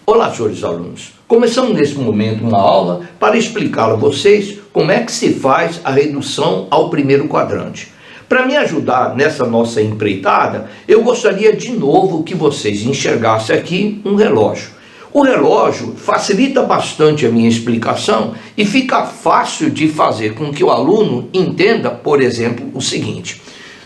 Olá, senhores alunos. Começamos nesse momento uma aula para explicar a vocês como é que se faz a redução ao primeiro quadrante. Para me ajudar nessa nossa empreitada, eu gostaria de novo que vocês enxergassem aqui um relógio. O relógio facilita bastante a minha explicação e fica fácil de fazer com que o aluno entenda, por exemplo, o seguinte.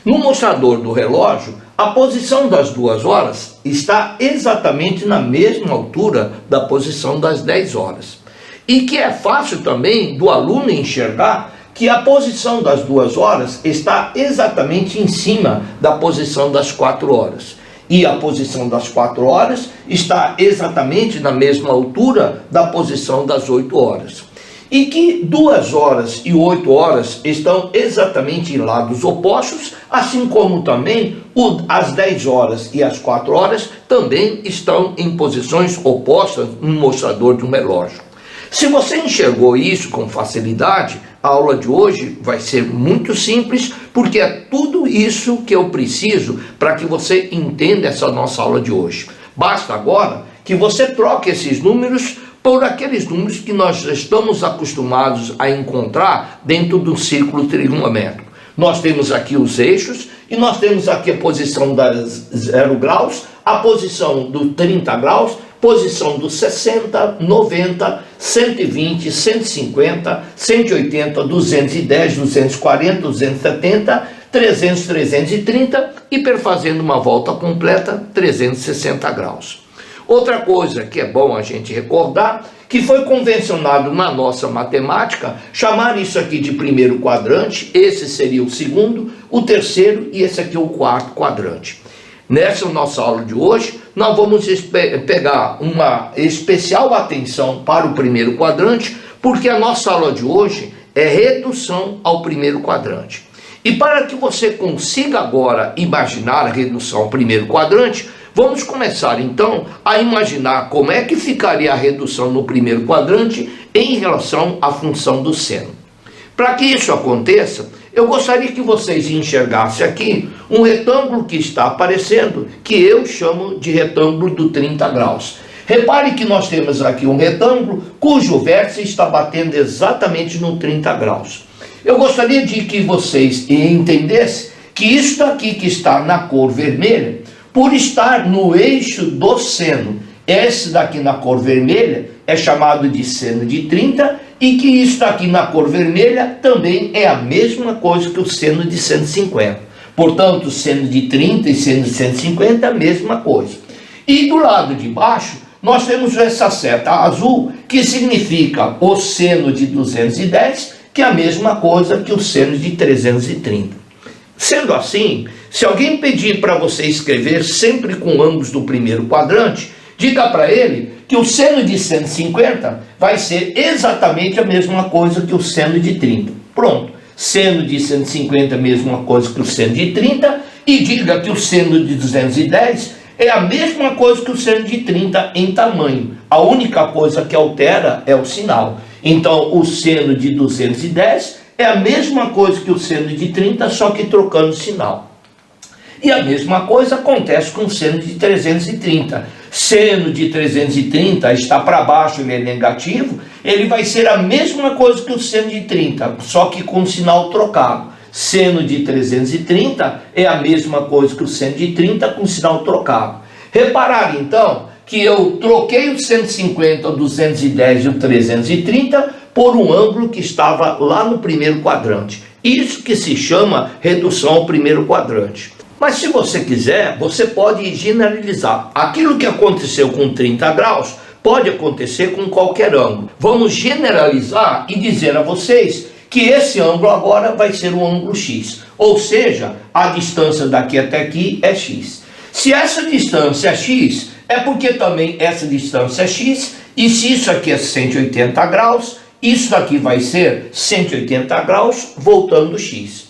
No mostrador do relógio, a posição das 2 horas está exatamente na mesma altura da posição das 10 horas. E que é fácil também do aluno enxergar que a posição das 2 horas está exatamente em cima da posição das 4 horas. E a posição das 4 horas está exatamente na mesma altura da posição das 8 horas. E que 2 horas e 8 horas estão exatamente em lados opostos, assim como também as 10 horas e as 4 horas também estão em posições opostas no mostrador de um relógio. Se você enxergou isso com facilidade, a aula de hoje vai ser muito simples, porque é tudo isso que eu preciso para que você entenda essa nossa aula de hoje. Basta agora que você troque esses números por aqueles números que nós estamos acostumados a encontrar dentro do círculo trigonométrico. Nós temos aqui os eixos e nós temos aqui a posição das 0 graus, a posição do 30 graus, posição dos 60, 90, 120, 150, 180, 210, 240, 270, 300, 330 e perfazendo uma volta completa, 360 graus. Outra coisa que é bom a gente recordar, que foi convencionado na nossa matemática, chamar isso aqui de primeiro quadrante, esse seria o segundo, o terceiro e esse aqui o quarto quadrante. Nessa nossa aula de hoje, nós vamos pegar uma especial atenção para o primeiro quadrante, porque a nossa aula de hoje é redução ao primeiro quadrante. E para que você consiga agora imaginar a redução ao primeiro quadrante, vamos começar então a imaginar como é que ficaria a redução no primeiro quadrante em relação à função do seno. Para que isso aconteça, eu gostaria que vocês enxergassem aqui um retângulo que está aparecendo, que eu chamo de retângulo do 30 graus. Repare que nós temos aqui um retângulo cujo vértice está batendo exatamente no 30 graus. Eu gostaria de que vocês entendessem que isso aqui que está na cor vermelha, por estar no eixo do seno, esse daqui na cor vermelha é chamado de seno de 30, e que isso aqui na cor vermelha também é a mesma coisa que o seno de 150. Portanto, seno de 30 e seno de 150 é a mesma coisa. E do lado de baixo, nós temos essa seta azul, que significa o seno de 210, que é a mesma coisa que o seno de 330. Sendo assim, se alguém pedir para você escrever sempre com ângulos do primeiro quadrante, diga para ele que o seno de 150 vai ser exatamente a mesma coisa que o seno de 30. Pronto, seno de 150 é a mesma coisa que o seno de 30, e diga que o seno de 210 é a mesma coisa que o seno de 30 em tamanho. A única coisa que altera é o sinal. Então, o seno de 210 é a mesma coisa que o seno de 30, só que trocando o sinal. E a mesma coisa acontece com o seno de 330. Seno de 330 está para baixo, ele é negativo, ele vai ser a mesma coisa que o seno de 30, só que com o sinal trocado. Seno de 330 é a mesma coisa que o seno de 30 com o sinal trocado. Repararam então que eu troquei o 150, o 210 e o 330 por um ângulo que estava lá no primeiro quadrante. Isso que se chama redução ao primeiro quadrante. Mas se você quiser, você pode generalizar. Aquilo que aconteceu com 30 graus pode acontecer com qualquer ângulo. Vamos generalizar e dizer a vocês que esse ângulo agora vai ser o ângulo X. Ou seja, a distância daqui até aqui é X. Se essa distância é X, é porque também essa distância é X. E se isso aqui é 180 graus, isso daqui vai ser 180 graus voltando X.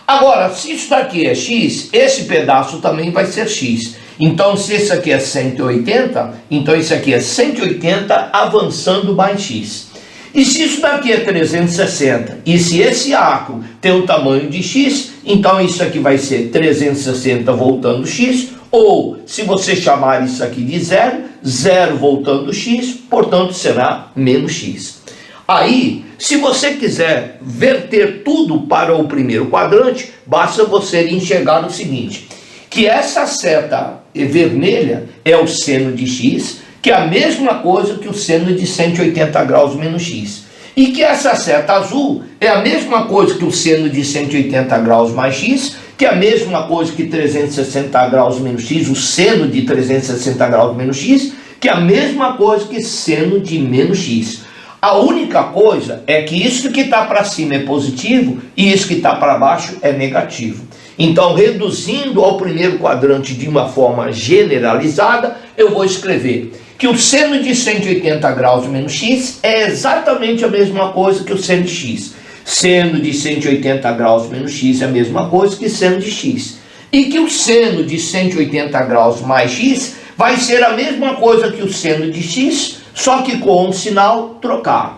Agora, se isso daqui é X, esse pedaço também vai ser X. Então, se esse aqui é 180, então esse aqui é 180 avançando mais X. E se isso daqui é 360, e se esse arco tem o tamanho de X, então isso aqui vai ser 360 voltando X, ou se você chamar isso aqui de zero, 0 voltando x, portanto será menos x. Aí, se você quiser verter tudo para o primeiro quadrante, basta você enxergar o seguinte, que essa seta vermelha é o seno de x, que é a mesma coisa que o seno de 180 graus menos x. E que essa seta azul é a mesma coisa que o seno de 180 graus mais x, que é a mesma coisa que 360 graus menos x, o seno de 360 graus menos x, que é a mesma coisa que seno de menos x. A única coisa é que isso que está para cima é positivo e isso que está para baixo é negativo. Então, reduzindo ao primeiro quadrante de uma forma generalizada, eu vou escrever que o seno de 180 graus menos x é exatamente a mesma coisa que o seno de x. Seno de 180 graus menos x é a mesma coisa que seno de x. E que o seno de 180 graus mais x vai ser a mesma coisa que o seno de x, só que com um sinal trocado.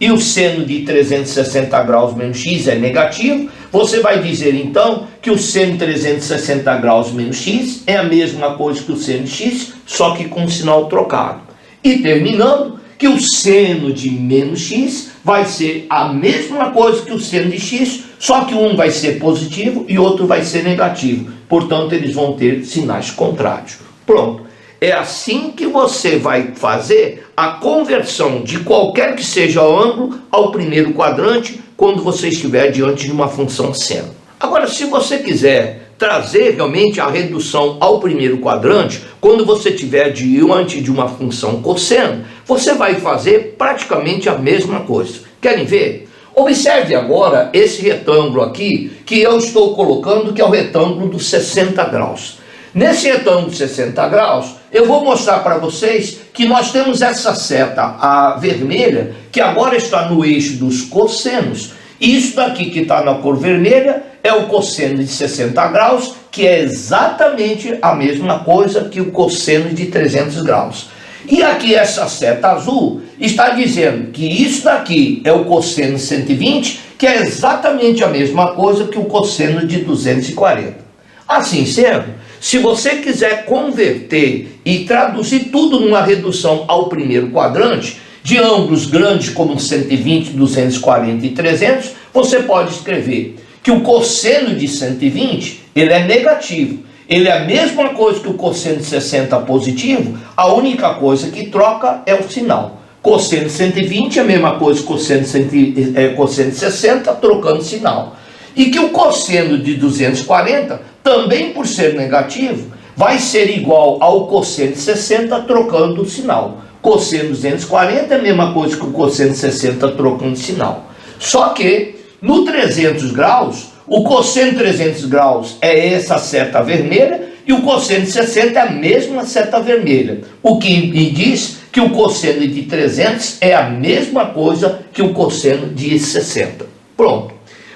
E o seno de 360 graus menos x é negativo, você vai dizer então que o seno de 360 graus menos x é a mesma coisa que o seno de x, só que com um sinal trocado. E terminando, que o seno de menos x vai ser a mesma coisa que o seno de x, só que um vai ser positivo e outro vai ser negativo. Portanto, eles vão ter sinais contrários. Pronto. É assim que você vai fazer a conversão de qualquer que seja o ângulo ao primeiro quadrante quando você estiver diante de uma função seno. Agora, se você quiser trazer realmente a redução ao primeiro quadrante, quando você estiver diante de uma função cosseno, você vai fazer praticamente a mesma coisa. Querem ver? Observe agora esse retângulo aqui que eu estou colocando, que é o retângulo dos 60 graus. Nesse retângulo de 60 graus, eu vou mostrar para vocês que nós temos essa seta, a vermelha, que agora está no eixo dos cossenos. Isso daqui que está na cor vermelha é o cosseno de 60 graus, que é exatamente a mesma coisa que o cosseno de 300 graus. E aqui essa seta azul está dizendo que isso daqui é o cosseno de 120, que é exatamente a mesma coisa que o cosseno de 240. Assim sendo, se você quiser converter e traduzir tudo numa redução ao primeiro quadrante, de ângulos grandes como 120, 240 e 300, você pode escrever que o cosseno de 120 ele é negativo. Ele é a mesma coisa que o cosseno de 60 positivo, a única coisa que troca é o sinal. Cosseno de 120 é a mesma coisa que cosseno de 60, trocando sinal. E que o cosseno de 240, também por ser negativo, vai ser igual ao cosseno de 60 trocando o sinal. Cosseno de 240 é a mesma coisa que o cosseno de 60 trocando o sinal. Só que no 300 graus, o cosseno de 300 graus é essa seta vermelha e o cosseno de 60 é a mesma seta vermelha. O que me diz que o cosseno de 300 é a mesma coisa que o cosseno de 60. Pronto.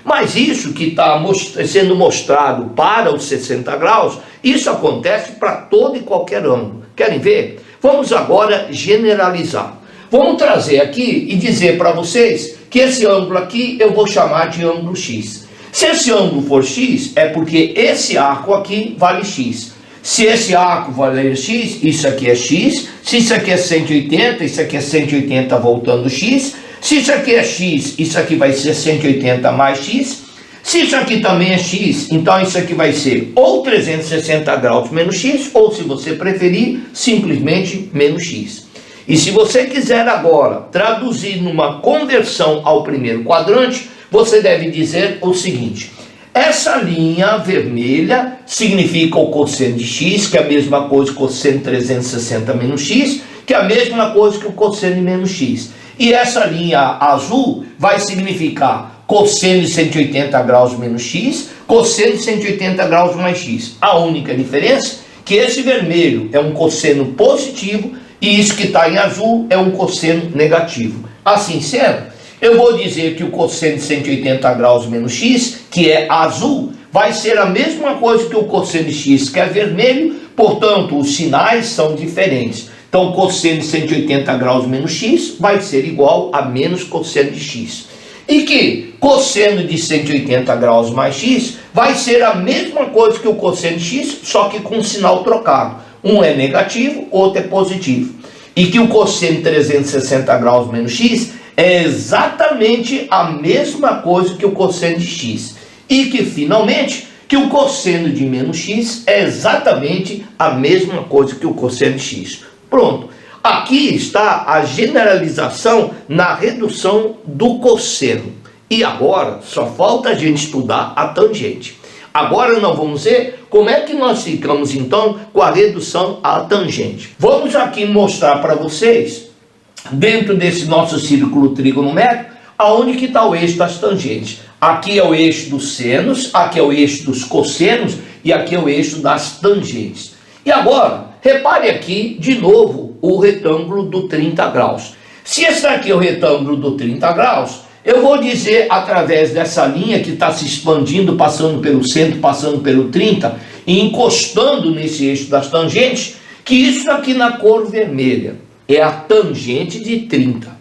Mas isso que está sendo mostrado para os 60 graus, isso acontece para todo e qualquer ângulo. Querem ver? Vamos agora generalizar. Vamos trazer aqui e dizer para vocês que esse ângulo aqui eu vou chamar de ângulo X. Se esse ângulo for X, é porque esse arco aqui vale X. Se esse arco valer X, isso aqui é X. Se isso aqui é 180, isso aqui é 180 voltando X. Se isso aqui é x, isso aqui vai ser 180 mais x. Se isso aqui também é x, então isso aqui vai ser ou 360 graus menos x, ou se você preferir, simplesmente menos x. E se você quiser agora traduzir numa conversão ao primeiro quadrante, você deve dizer o seguinte: essa linha vermelha significa o cosseno de x, que é a mesma coisa que o cosseno de 360 menos x, que é a mesma coisa que o cosseno de menos x. E essa linha azul vai significar cosseno de 180 graus menos x, cosseno de 180 graus mais x. A única diferença é que esse vermelho é um cosseno positivo e isso que está em azul é um cosseno negativo. Assim sendo, eu vou dizer que o cosseno de 180 graus menos x, que é azul, vai ser a mesma coisa que o cosseno de x, que é vermelho, portanto, os sinais são diferentes. Então, cosseno de 180 graus menos x vai ser igual a menos cosseno de x. E que cosseno de 180 graus mais x vai ser a mesma coisa que o cosseno de x, só que com um sinal trocado. Um é negativo, outro é positivo. e que o cosseno de 360 graus menos x é exatamente a mesma coisa que o cosseno de x. E que, finalmente, que o cosseno de menos x é exatamente a mesma coisa que o cosseno de x. Pronto. Aqui está a generalização na redução do cosseno. E agora só falta a gente estudar a tangente. Agora nós vamos ver como é que nós ficamos então com a redução à tangente. Vamos aqui mostrar para vocês, dentro desse nosso círculo trigonométrico, aonde que está o eixo das tangentes. Aqui é o eixo dos senos, aqui é o eixo dos cossenos e aqui é o eixo das tangentes. E agora, repare aqui de novo o retângulo do 30 graus. Se esse aqui é o retângulo do 30 graus, eu vou dizer através dessa linha que está se expandindo, passando pelo centro, passando pelo 30 e encostando nesse eixo das tangentes, que isso aqui na cor vermelha é a tangente de 30.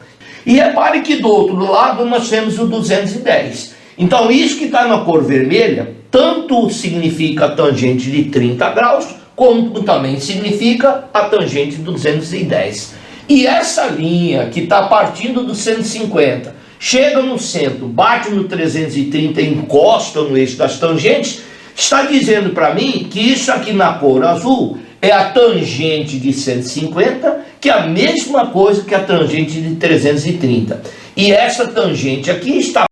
E repare que do outro lado nós temos o 210. Então isso que está na cor vermelha, tanto significa a tangente de 30 graus, como também significa a tangente de 210. E essa linha que está partindo do 150, chega no centro, bate no 330 e encosta no eixo das tangentes, está dizendo para mim que isso aqui na cor azul é a tangente de 150, que é a mesma coisa que a tangente de 330. E essa tangente aqui está,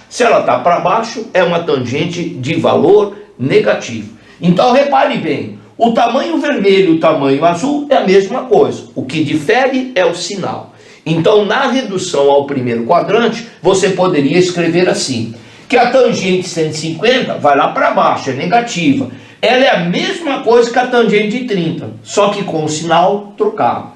se ela está para baixo, é uma tangente de valor negativo. Então repare bem, o tamanho vermelho e o tamanho azul é a mesma coisa. O que difere é o sinal. Então, na redução ao primeiro quadrante, você poderia escrever assim, que a tangente 150 vai lá para baixo, é negativa. Ela é a mesma coisa que a tangente de 30, só que com o sinal trocado.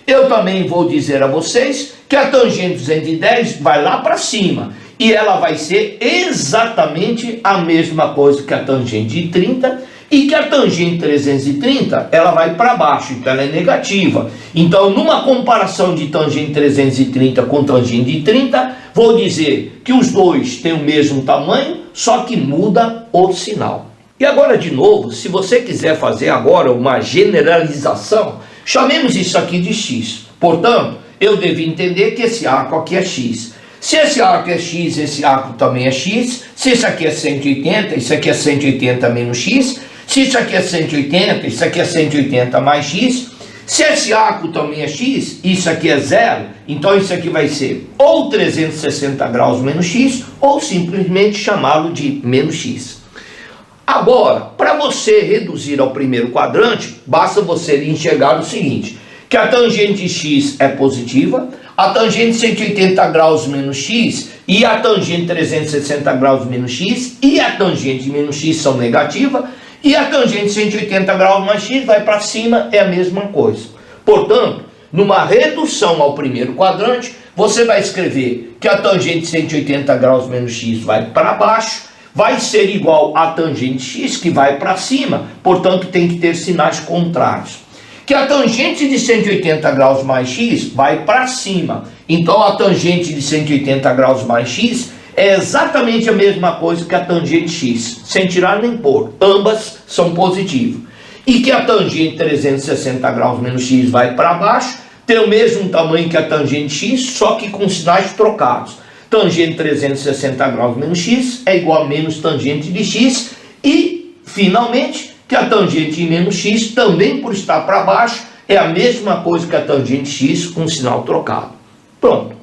Eu também vou dizer a vocês que a tangente 210 vai lá para cima, e ela vai ser exatamente a mesma coisa que a tangente de 30, e que a tangente 330, ela vai para baixo, então ela é negativa. Então, numa comparação de tangente 330 com tangente de 30, vou dizer que os dois têm o mesmo tamanho, só que muda o sinal. E agora, de novo, se você quiser fazer agora uma generalização, chamemos isso aqui de x. Portanto, eu devo entender que esse arco aqui é x. Se esse arco é x, esse arco também é x. Se esse aqui é 180, isso aqui é 180 menos x. Se isso aqui é 180, isso aqui é 180 mais x. Se esse arco também é x, isso aqui é zero, então isso aqui vai ser ou 360 graus menos x, ou simplesmente chamá-lo de menos x. Agora, para você reduzir ao primeiro quadrante, basta você enxergar o seguinte, que a tangente de x é positiva, a tangente de 180 graus menos x e a tangente de 360 graus menos x e a tangente de menos x são negativas, e a tangente de 180 graus mais x vai para cima, é a mesma coisa. Portanto, numa redução ao primeiro quadrante, você vai escrever que a tangente de 180 graus menos x vai para baixo, vai ser igual a tangente x, que vai para cima, portanto tem que ter sinais contrários. Que a tangente de 180 graus mais x vai para cima, então a tangente de 180 graus mais x é exatamente a mesma coisa que a tangente x, sem tirar nem pôr, ambas são positivas. E que a tangente de 360 graus menos x vai para baixo, tem o mesmo tamanho que a tangente x, só que com sinais trocados. Tangente de 360 graus menos x é igual a menos tangente de x, e, finalmente, que a tangente de menos x, também por estar para baixo, é a mesma coisa que a tangente x com sinal trocado. Pronto.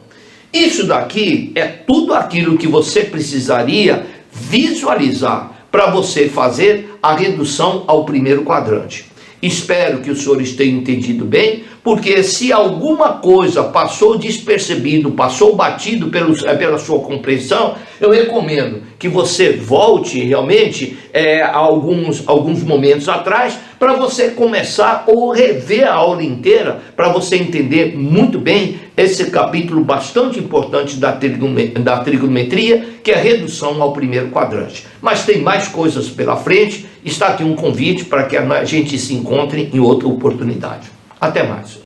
Isso daqui é tudo aquilo que você precisaria visualizar para você fazer a redução ao primeiro quadrante. Espero que os senhores tenham entendido bem, porque se alguma coisa passou despercebido, passou batido pela sua compreensão, eu recomendo que você volte realmente a alguns momentos atrás, para você começar ou rever a aula inteira, para você entender muito bem esse capítulo bastante importante da trigonometria, que é a redução ao primeiro quadrante. Mas tem mais coisas pela frente, está aqui um convite para que a gente se encontre em outra oportunidade. Até mais.